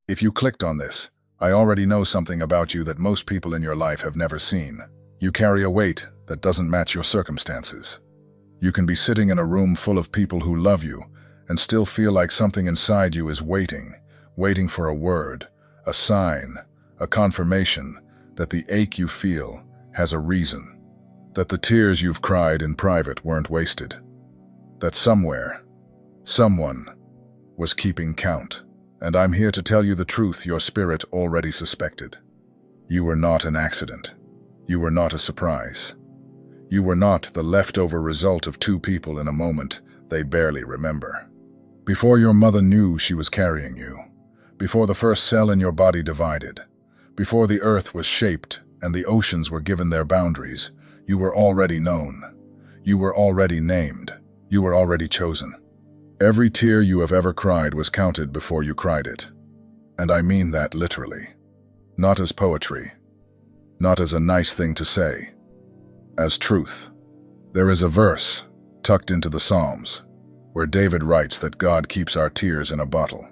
If you clicked on this, I already know something about you that most people in your life have never seen. You carry a weight that doesn't match your circumstances. You can be sitting in a room full of people who love you and still feel like something inside you is waiting for a word, a sign, a confirmation that the ache you feel has a reason, that the tears you've cried in private weren't wasted, that somewhere, someone was keeping count. And I'm here to tell you the truth your spirit already suspected. You were not an accident. You were not a surprise. You were not the leftover result of two people in a moment they barely remember. Before your mother knew she was carrying you, before the first cell in your body divided, before the earth was shaped and the oceans were given their boundaries, you were already known. You were already named. You were already chosen. Every tear you have ever cried was counted before you cried it. And I mean that literally. Not as poetry. Not as a nice thing to say. As truth. There is a verse, tucked into the Psalms, where David writes that God keeps our tears in a bottle.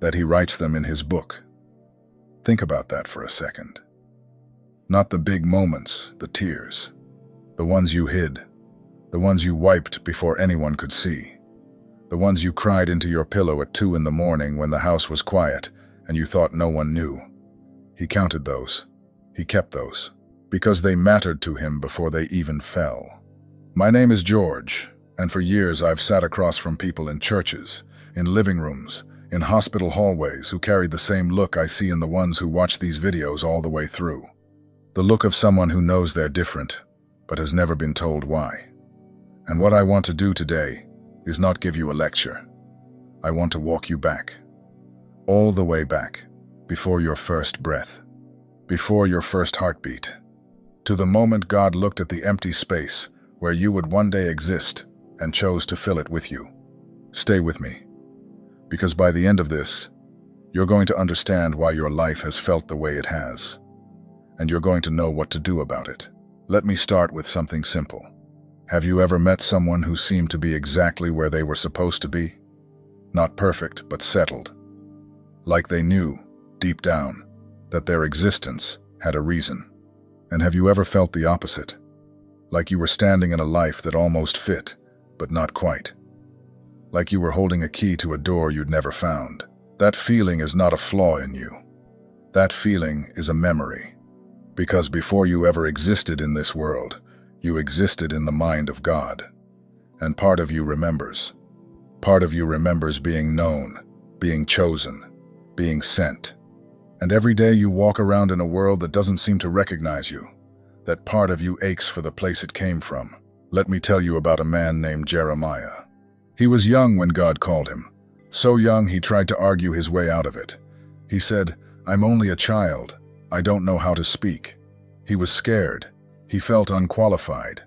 That he writes them in his book. Think about that for a second. Not the big moments, the tears. The ones you hid. The ones you wiped before anyone could see. The ones you cried into your pillow at 2 in the morning when the house was quiet and you thought no one knew. He counted those. He kept those. Because they mattered to him before they even fell. My name is George, and for years I've sat across from people in churches, in living rooms, in hospital hallways who carried the same look I see in the ones who watch these videos all the way through. The look of someone who knows they're different, but has never been told why. And what I want to do today is not give you a lecture. I want to walk you back. All the way back, before your first breath, before your first heartbeat, to the moment God looked at the empty space where you would one day exist and chose to fill it with you. Stay with me, because by the end of this, you're going to understand why your life has felt the way it has, and you're going to know what to do about it. Let me start with something simple. Have you ever met someone who seemed to be exactly where they were supposed to be? Not perfect, but settled. Like they knew, deep down, that their existence had a reason. And have you ever felt the opposite? Like you were standing in a life that almost fit, but not quite. Like you were holding a key to a door you'd never found. That feeling is not a flaw in you. That feeling is a memory. Because before you ever existed in this world, you existed in the mind of God. And part of you remembers. Part of you remembers being known, being chosen, being sent. And every day you walk around in a world that doesn't seem to recognize you. That part of you aches for the place it came from. Let me tell you about a man named Jeremiah. He was young when God called him. So young he tried to argue his way out of it. He said, "I'm only a child. I don't know how to speak." He was scared. He felt unqualified.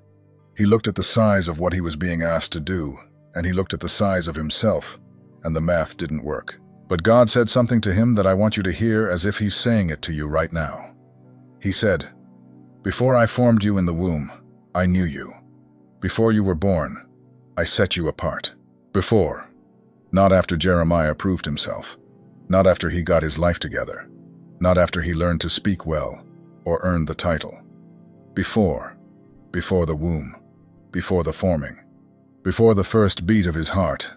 He looked at the size of what he was being asked to do, and he looked at the size of himself, and the math didn't work. But God said something to him that I want you to hear as if he's saying it to you right now. He said, "Before I formed you in the womb, I knew you. Before you were born, I set you apart." Before. Not after Jeremiah proved himself. Not after he got his life together. Not after he learned to speak well or earned the title. Before. Before the womb. Before the forming. Before the first beat of his heart,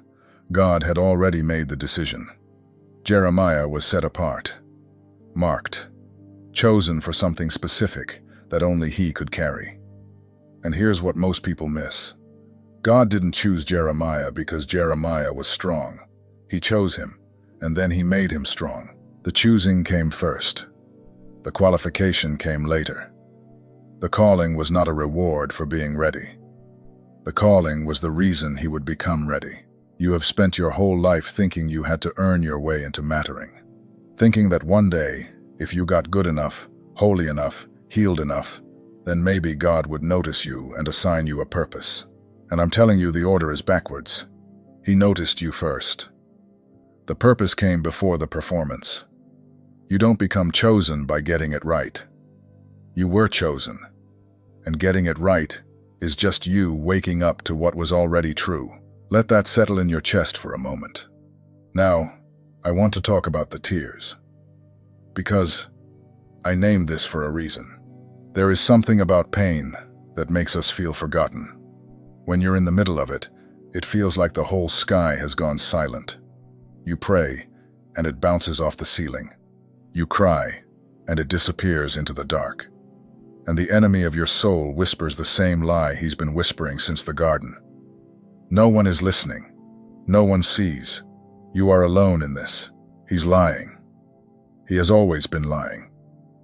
God had already made the decision. Jeremiah was set apart, marked, chosen for something specific that only he could carry. And here's what most people miss. God didn't choose Jeremiah because Jeremiah was strong. He chose him, and then he made him strong. The choosing came first. The qualification came later. The calling was not a reward for being ready. The calling was the reason he would become ready. You have spent your whole life thinking you had to earn your way into mattering. Thinking that one day, if you got good enough, holy enough, healed enough, then maybe God would notice you and assign you a purpose. And I'm telling you, the order is backwards. He noticed you first. The purpose came before the performance. You don't become chosen by getting it right. You were chosen. And getting it right is just you waking up to what was already true. Let that settle in your chest for a moment. Now, I want to talk about the tears. Because I named this for a reason. There is something about pain that makes us feel forgotten. When you're in the middle of it, it feels like the whole sky has gone silent. You pray, and it bounces off the ceiling. You cry, and it disappears into the dark. And the enemy of your soul whispers the same lie he's been whispering since the garden. No one is listening. No one sees. You are alone in this. He's lying. He has always been lying.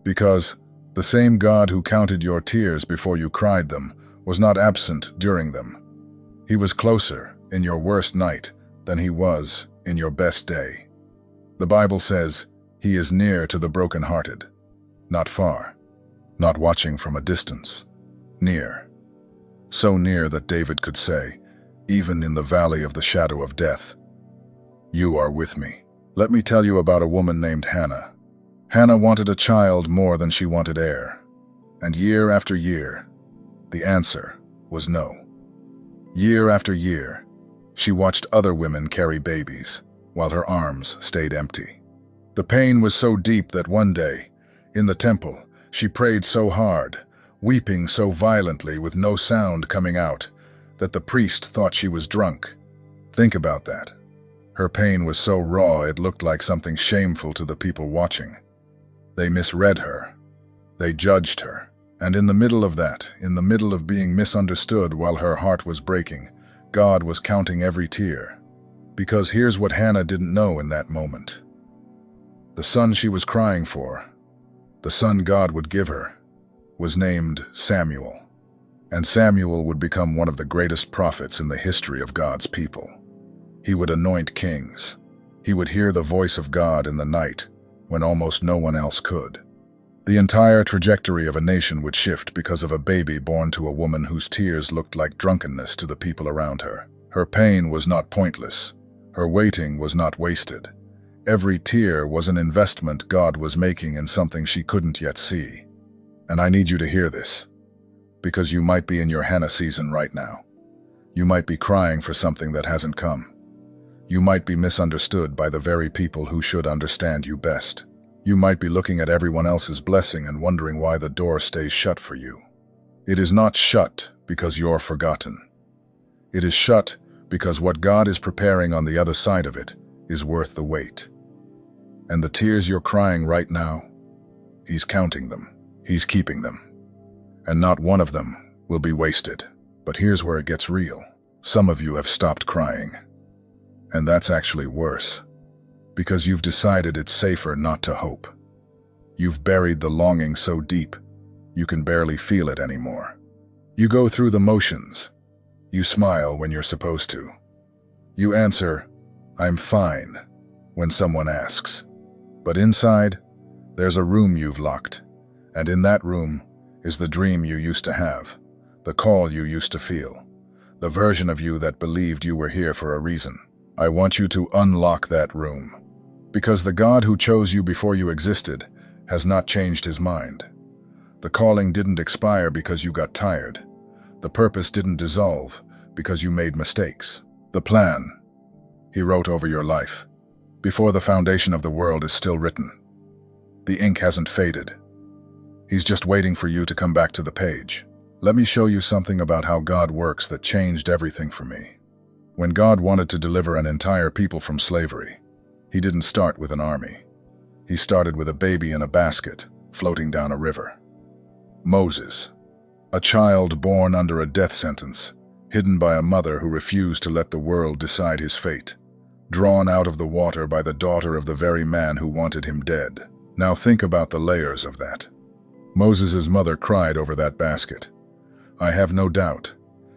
Because the same God who counted your tears before you cried them was not absent during them. He was closer in your worst night than he was in your best day. The Bible says, he is near to the brokenhearted, not far, not watching from a distance, near. So near that David could say, even in the valley of the shadow of death, you are with me. Let me tell you about a woman named Hannah. Hannah wanted a child more than she wanted air. And year after year, the answer was no. Year after year, she watched other women carry babies, while her arms stayed empty. The pain was so deep that one day, in the temple, she prayed so hard, weeping so violently with no sound coming out, that the priest thought she was drunk. Think about that. Her pain was so raw it looked like something shameful to the people watching. They misread her. They judged her. And in the middle of that, in the middle of being misunderstood while her heart was breaking, God was counting every tear. Because here's what Hannah didn't know in that moment. The son she was crying for, the son God would give her, was named Samuel. And Samuel would become one of the greatest prophets in the history of God's people. He would anoint kings. He would hear the voice of God in the night when almost no one else could. The entire trajectory of a nation would shift because of a baby born to a woman whose tears looked like drunkenness to the people around her. Her pain was not pointless. Her waiting was not wasted. Every tear was an investment God was making in something she couldn't yet see. And I need you to hear this, because you might be in your Hannah season right now. You might be crying for something that hasn't come. You might be misunderstood by the very people who should understand you best. You might be looking at everyone else's blessing and wondering why the door stays shut for you. It is not shut because you're forgotten. It is shut because what God is preparing on the other side of it is worth the wait. And the tears you're crying right now, He's counting them. He's keeping them. And not one of them will be wasted. But here's where it gets real. Some of you have stopped crying. And that's actually worse. Because you've decided it's safer not to hope. You've buried the longing so deep, you can barely feel it anymore. You go through the motions. You smile when you're supposed to. You answer, "I'm fine," when someone asks. But inside, there's a room you've locked. And in that room is the dream you used to have, the call you used to feel, the version of you that believed you were here for a reason. I want you to unlock that room. Because the God who chose you before you existed has not changed his mind. The calling didn't expire because you got tired. The purpose didn't dissolve because you made mistakes. The plan he wrote over your life, before the foundation of the world is still written. The ink hasn't faded. He's just waiting for you to come back to the page. Let me show you something about how God works that changed everything for me. When God wanted to deliver an entire people from slavery, he didn't start with an army. He started with a baby in a basket, floating down a river. Moses, a child born under a death sentence, hidden by a mother who refused to let the world decide his fate, drawn out of the water by the daughter of the very man who wanted him dead. Now think about the layers of that. Moses' mother cried over that basket. I have no doubt.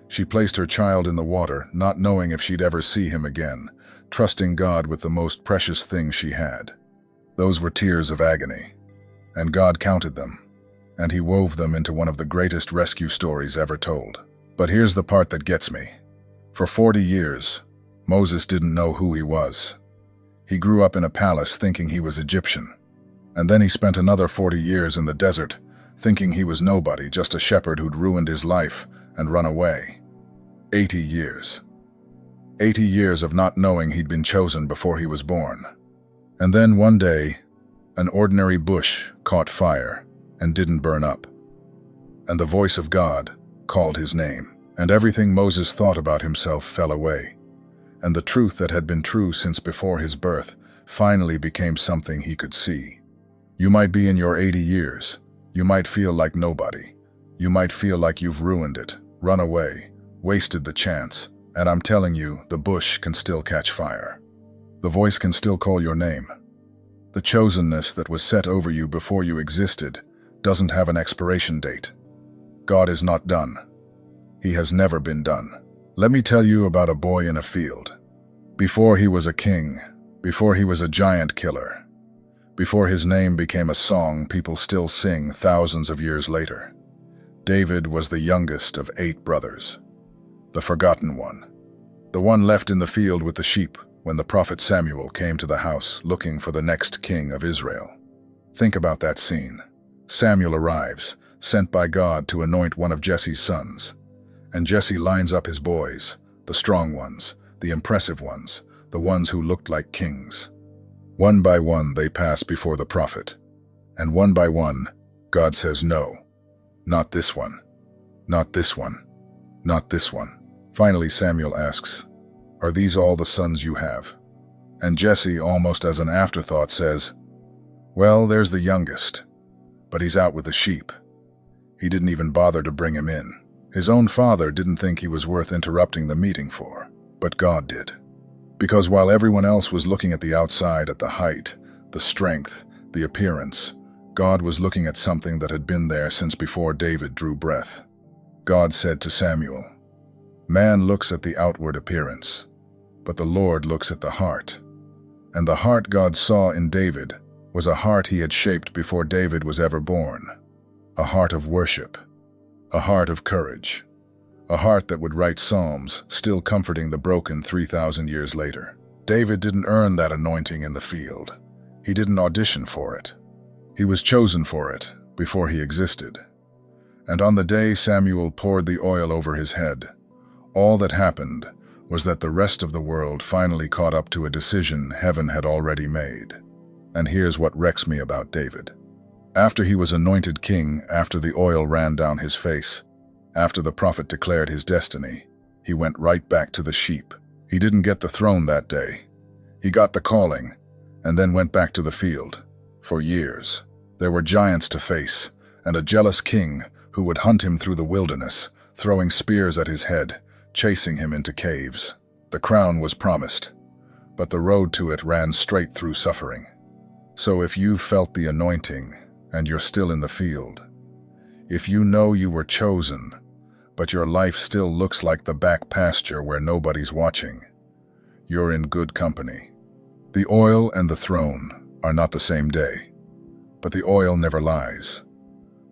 She placed her child in the water, not knowing if she'd ever see him again, trusting God with the most precious thing she had. Those were tears of agony, and God counted them, and he wove them into one of the greatest rescue stories ever told. But here's the part that gets me. For 40 years, Moses didn't know who he was. He grew up in a palace thinking he was Egyptian, and then he spent another 40 years in the desert, thinking he was nobody, just a shepherd who'd ruined his life and run away. 80 years. 80 years of not knowing he'd been chosen before he was born. And then one day, an ordinary bush caught fire and didn't burn up. And the voice of God called his name. And everything Moses thought about himself fell away. And the truth that had been true since before his birth finally became something he could see. You might be in your 80 years. You might feel like nobody. You might feel like you've ruined it, run away, wasted the chance. And I'm telling you, the bush can still catch fire. The voice can still call your name. The chosenness that was set over you before you existed doesn't have an expiration date. God is not done. He has never been done. Let me tell you about a boy in a field. Before he was a king, before he was a giant killer, before his name became a song people still sing thousands of years later, David was the youngest of 8 brothers. The forgotten one. The one left in the field with the sheep when the prophet Samuel came to the house looking for the next king of Israel. Think about that scene. Samuel arrives, sent by God to anoint one of Jesse's sons. And Jesse lines up his boys, the strong ones, the impressive ones, the ones who looked like kings. One by one they pass before the prophet. And one by one, God says no. Not this one. Not this one. Not this one. Finally Samuel asks, "Are these all the sons you have?" And Jesse, almost as an afterthought, says, "Well, there's the youngest, but he's out with the sheep." He didn't even bother to bring him in. His own father didn't think he was worth interrupting the meeting for, but God did. Because while everyone else was looking at the outside, at the height, the strength, the appearance, God was looking at something that had been there since before David drew breath. God said to Samuel, "Man looks at the outward appearance, but the Lord looks at the heart." And the heart God saw in David was a heart he had shaped before David was ever born. A heart of worship, a heart of courage, a heart that would write psalms, still comforting the broken 3,000 years later. David didn't earn that anointing in the field. He didn't audition for it. He was chosen for it before he existed. And on the day Samuel poured the oil over his head, all that happened was that the rest of the world finally caught up to a decision heaven had already made. And here's what wrecks me about David. After he was anointed king, after the oil ran down his face, after the prophet declared his destiny, he went right back to the sheep. He didn't get the throne that day. He got the calling, and then went back to the field. For years, there were giants to face, and a jealous king who would hunt him through the wilderness, throwing spears at his head, chasing him into caves. The crown was promised, but the road to it ran straight through suffering. So if you've felt the anointing, and you're still in the field, if you know you were chosen, but your life still looks like the back pasture where nobody's watching, you're in good company. The oil and the throne are not the same day, but the oil never lies.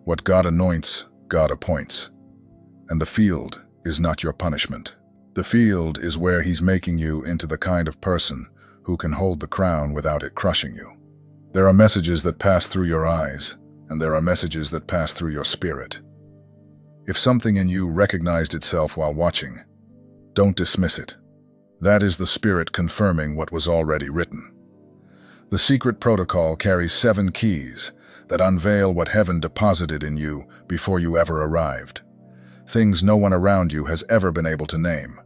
What God anoints, God appoints. And the field is not your punishment. The field is where He's making you into the kind of person who can hold the crown without it crushing you. There are messages that pass through your eyes, and there are messages that pass through your spirit. If something in you recognized itself while watching, don't dismiss it. That is the Spirit confirming what was already written. The secret protocol carries 7 keys that unveil what heaven deposited in you before you ever arrived. Things no one around you has ever been able to name.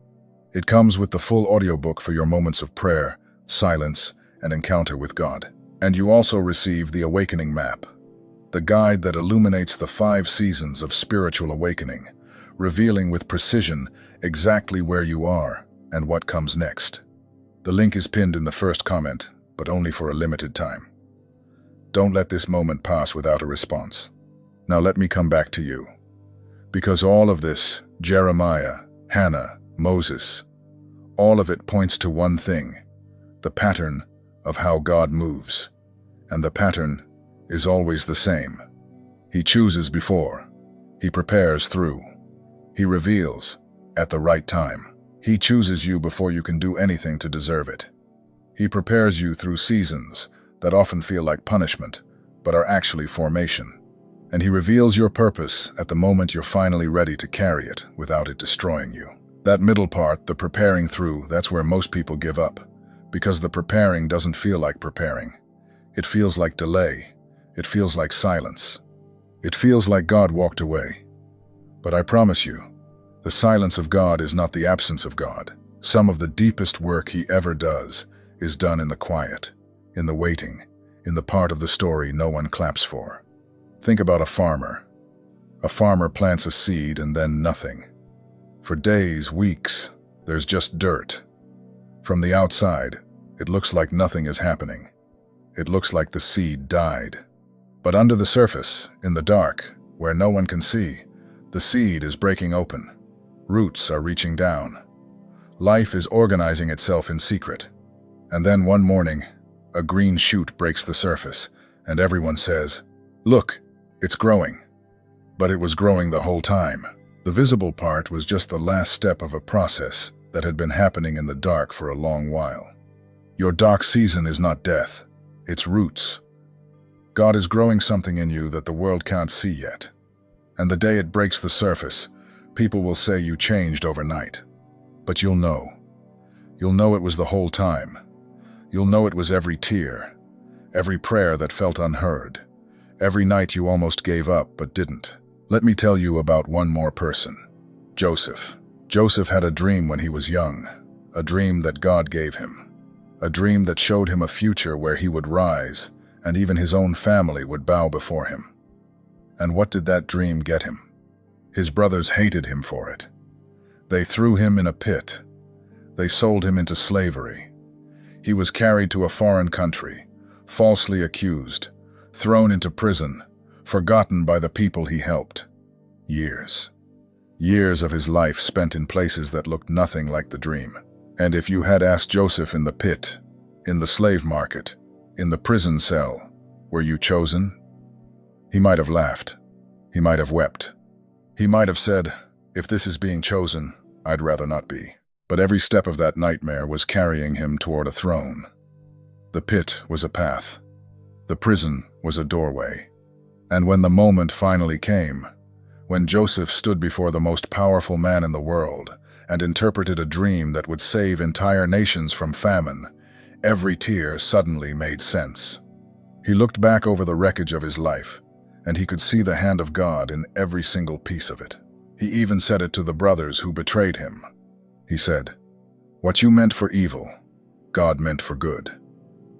It comes with the full audiobook for your moments of prayer, silence, and encounter with God. And you also receive the Awakening Map, the guide that illuminates the 5 seasons of spiritual awakening, revealing with precision exactly where you are and what comes next. The link is pinned in the first comment, but only for a limited time. Don't let this moment pass without a response. Now let me come back to you. Because all of this, Jeremiah, Hannah, Moses, all of it points to one thing, the pattern of how God moves. And the pattern is always the same. He chooses before. He prepares through. He reveals at the right time. He chooses you before you can do anything to deserve it. He prepares you through seasons that often feel like punishment, but are actually formation. And He reveals your purpose at the moment you're finally ready to carry it without it destroying you. That middle part, the preparing through, that's where most people give up. Because the preparing doesn't feel like preparing. It feels like delay. It feels like silence. It feels like God walked away. But I promise you, the silence of God is not the absence of God. Some of the deepest work He ever does is done in the quiet, in the waiting, in the part of the story no one claps for. Think about a farmer. A farmer plants a seed and then nothing. For days, weeks, there's just dirt. From the outside, it looks like nothing is happening. It looks like the seed died. But under the surface, in the dark, where no one can see, the seed is breaking open. Roots are reaching down. Life is organizing itself in secret. And then one morning, a green shoot breaks the surface, and everyone says, "Look, it's growing." But it was growing the whole time. The visible part was just the last step of a process that had been happening in the dark for a long while. Your dark season is not death, it's roots. God is growing something in you that the world can't see yet. And the day it breaks the surface, people will say you changed overnight. But you'll know. You'll know it was the whole time. You'll know it was every tear, every prayer that felt unheard, every night you almost gave up but didn't. Let me tell you about one more person. Joseph. Joseph had a dream when he was young, a dream that God gave him, a dream that showed him a future where he would rise, and even his own family would bow before him. And what did that dream get him? His brothers hated him for it. They threw him in a pit. They sold him into slavery. He was carried to a foreign country, falsely accused, thrown into prison, forgotten by the people he helped. Years. Years of his life spent in places that looked nothing like the dream. And if you had asked Joseph in the pit, in the slave market, in the prison cell, were you chosen? He might have laughed. He might have wept. He might have said, "If this is being chosen, I'd rather not be." But every step of that nightmare was carrying him toward a throne. The pit was a path. The prison was a doorway. And when the moment finally came, when Joseph stood before the most powerful man in the world and interpreted a dream that would save entire nations from famine, every tear suddenly made sense. He looked back over the wreckage of his life, and he could see the hand of God in every single piece of it. He even said it to the brothers who betrayed him. He said, "What you meant for evil, God meant for good.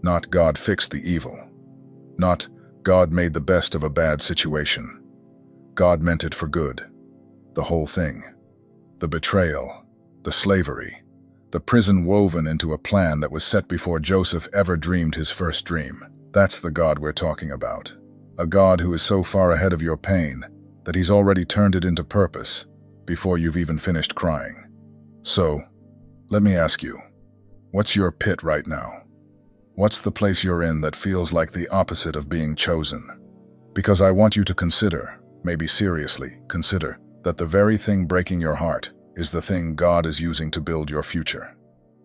Not God fixed the evil. Not God made the best of a bad situation. God meant it for good. The whole thing. The betrayal, the slavery, the prison woven into a plan that was set before Joseph ever dreamed his first dream. That's the God we're talking about. A God who is so far ahead of your pain that He's already turned it into purpose before you've even finished crying. So, let me ask you, what's your pit right now? What's the place you're in that feels like the opposite of being chosen? Because I want you to consider, maybe seriously consider, that the very thing breaking your heart is the thing God is using to build your future.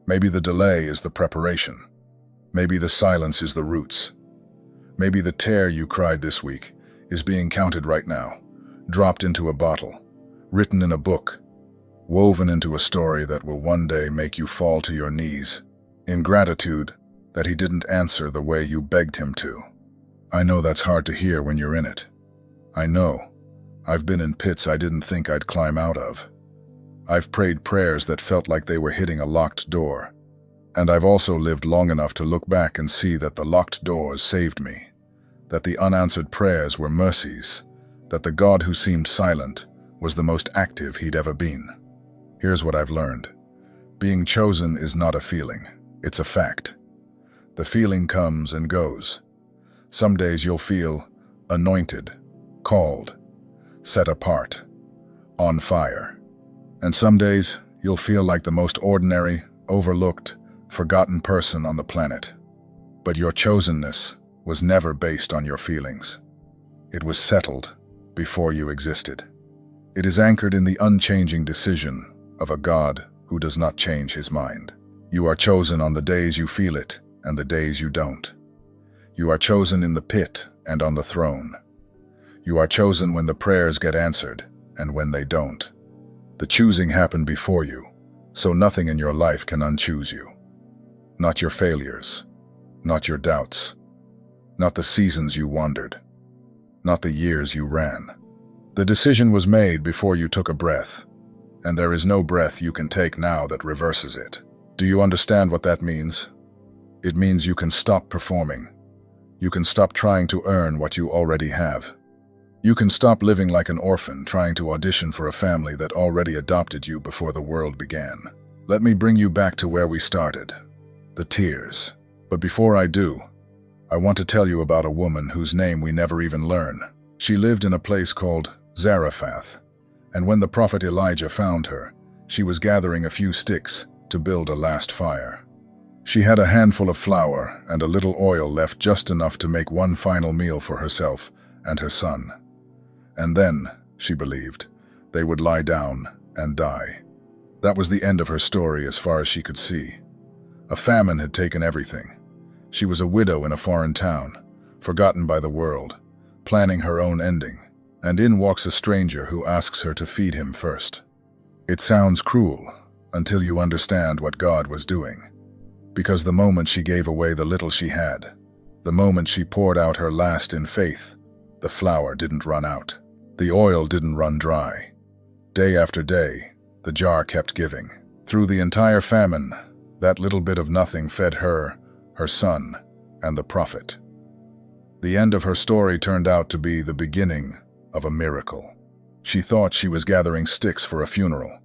Maybe the delay is the preparation. Maybe the silence is the roots. Maybe the tear you cried this week is being counted right now, dropped into a bottle, written in a book, woven into a story that will one day make you fall to your knees, in gratitude that He didn't answer the way you begged Him to. I know that's hard to hear when you're in it. I know. I've been in pits I didn't think I'd climb out of. I've prayed prayers that felt like they were hitting a locked door. And I've also lived long enough to look back and see that the locked doors saved me, that the unanswered prayers were mercies, that the God who seemed silent was the most active He'd ever been. Here's what I've learned. Being chosen is not a feeling, it's a fact. The feeling comes and goes. Some days you'll feel anointed, called, set apart, on fire. And some days you'll feel like the most ordinary, overlooked, forgotten person on the planet. But your chosenness was never based on your feelings. It was settled before you existed. It is anchored in the unchanging decision of a God who does not change His mind. You are chosen on the days you feel it and the days you don't. You are chosen in the pit and on the throne. You are chosen when the prayers get answered and when they don't. The choosing happened before you, so nothing in your life can unchoose you. Not your failures, not your doubts, not the seasons you wandered, not the years you ran. The decision was made before you took a breath, and there is no breath you can take now that reverses it. Do you understand what that means? It means you can stop performing. You can stop trying to earn what you already have. You can stop living like an orphan trying to audition for a family that already adopted you before the world began. Let me bring you back to where we started, the tears. But before I do, I want to tell you about a woman whose name we never even learn. She lived in a place called Zarephath, and when the prophet Elijah found her, she was gathering a few sticks to build a last fire. She had a handful of flour and a little oil left, just enough to make one final meal for herself and her son. And then, she believed, they would lie down and die. That was the end of her story as far as she could see. A famine had taken everything. She was a widow in a foreign town, forgotten by the world, planning her own ending. And in walks a stranger who asks her to feed him first. It sounds cruel until you understand what God was doing. Because the moment she gave away the little she had, the moment she poured out her last in faith, the flour didn't run out. The oil didn't run dry. Day after day, the jar kept giving. Through the entire famine, that little bit of nothing fed her, her son, and the prophet. The end of her story turned out to be the beginning of a miracle. She thought she was gathering sticks for a funeral.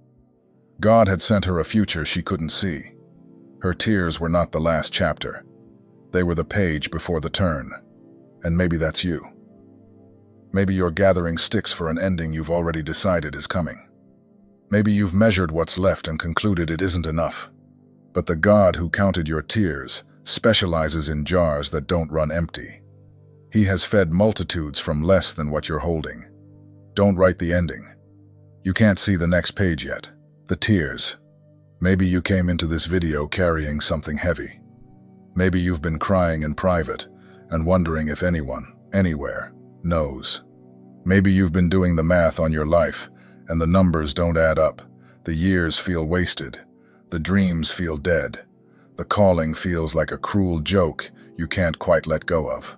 God had sent her a future she couldn't see. Her tears were not the last chapter. They were the page before the turn. And maybe that's you. Maybe you're gathering sticks for an ending you've already decided is coming. Maybe you've measured what's left and concluded it isn't enough. But the God who counted your tears specializes in jars that don't run empty. He has fed multitudes from less than what you're holding. Don't write the ending. You can't see the next page yet. The tears. Maybe you came into this video carrying something heavy. Maybe you've been crying in private and wondering if anyone, anywhere, knows. Maybe you've been doing the math on your life and the numbers don't add up. The years feel wasted. The dreams feel dead. The calling feels like a cruel joke you can't quite let go of.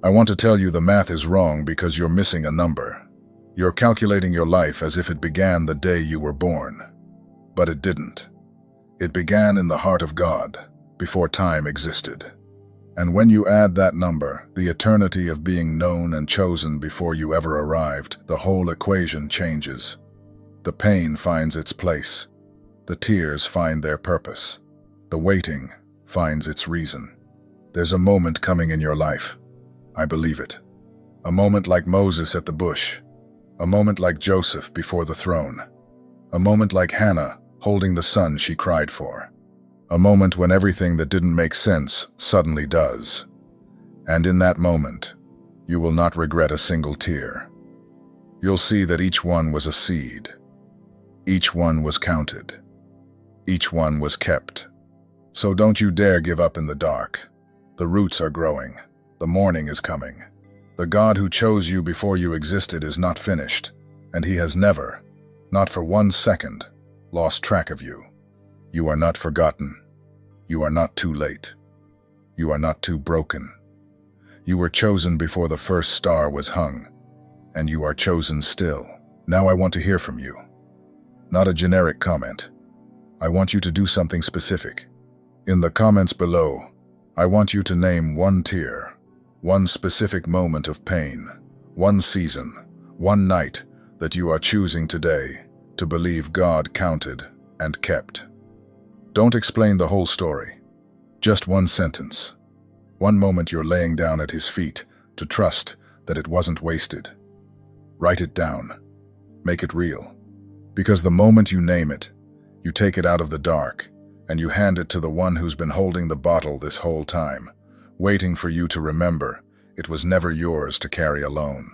I want to tell you the math is wrong because you're missing a number. You're calculating your life as if it began the day you were born. But it didn't. It began in the heart of God, before time existed. And when you add that number, the eternity of being known and chosen before you ever arrived, the whole equation changes. The pain finds its place. The tears find their purpose. The waiting finds its reason. There's a moment coming in your life. I believe it. A moment like Moses at the bush. A moment like Joseph before the throne. A moment like Hannah holding the son she cried for. A moment when everything that didn't make sense suddenly does. And in that moment, you will not regret a single tear. You'll see that each one was a seed. Each one was counted. Each one was kept. So don't you dare give up in the dark. The roots are growing. The morning is coming. The God who chose you before you existed is not finished, and he has never, not for 1 second, lost track of you. You are not forgotten. You are not too late. You are not too broken. You were chosen before the first star was hung, and you are chosen still. Now I want to hear from you. Not a generic comment. I want you to do something specific. In the comments below, I want you to name one tear, one specific moment of pain, one season, one night that you are choosing today to believe God counted and kept. Don't explain the whole story. Just one sentence. One moment you're laying down at his feet to trust that it wasn't wasted. Write it down. Make it real. Because the moment you name it, you take it out of the dark and you hand it to the one who's been holding the bottle this whole time, waiting for you to remember it was never yours to carry alone.